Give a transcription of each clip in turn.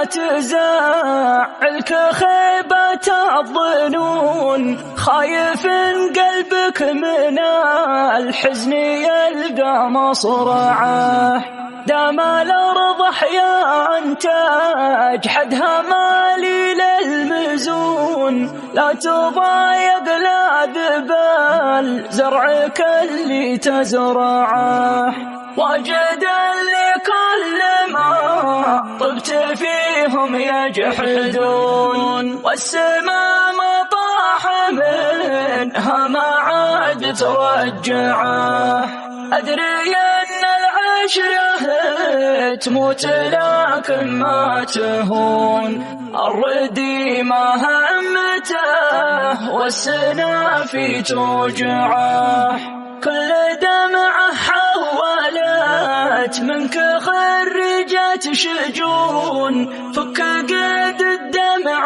تزعلك خيبة الظنون، خايف قلبك من الحزن يلقى مصرعه. دام الأرض أحيان تجحدها مالي للمزون، لا تضايق لا ذبال زرعك اللي تزرعه. واجد اللي كل ما طبت فيهم يجحدون، والسماء مطاح منها ما عاد ترجعه. أدري أن العشرة تموت لكن ما تهون، الردي ما همته والسنافي توجعه. كل دمعة حولت منك خرجت شجون، فك قيد الدمع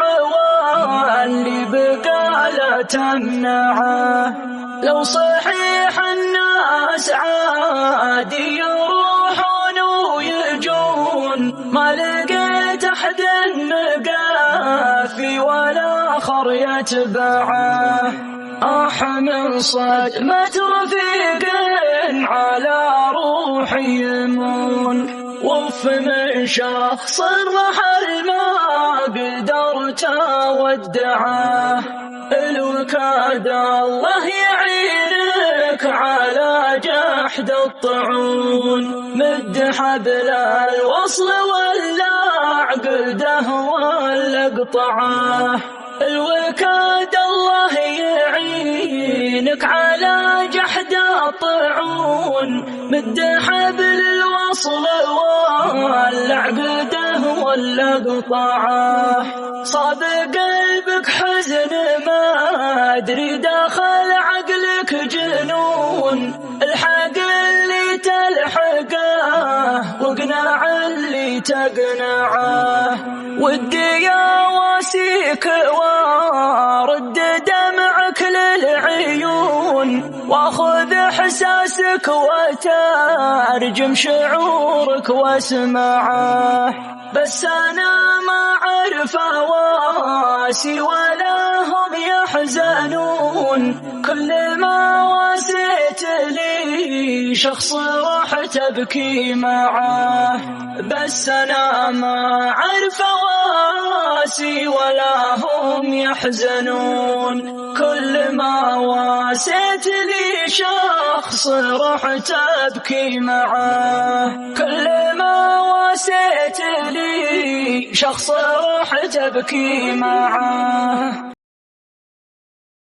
واللي بقى لا تمنعه. لو صحيح الناس عادي يروحون ويجون، ما لقيت أحد مقافي ولا آخر يتبعه. من صدمة رفيق على روحي يمون، وف من شخص رحل ما قدرت أودعه. الوكاد الله يعينك على جحد الطعون، مد حبل الوصل ولا عقده ولا اقطعه. الوكاد الله يعينك على جحد الطعون، مد حبل الوصل ولا عقده ولا اقطعه. صاب قلبك حزن ما ادري داخل عقلك جنون، الحق اللي تلحقه واقنع اللي تقنعه. ودي يا واسيك وارد دمعك للعيون، واخذ احساسك وترجم شعورك واسمعه. بس انا ما اعرف واسي ولا هم يحزنون، كل ما واسيت لي شخص راح تبكي معه. بس انا ما اعرف واسي ولا هم يحزنون، كل ما واسيت لي شخص راح تبكي معه. كل ما واسيت لي شخص راح تبكي معه.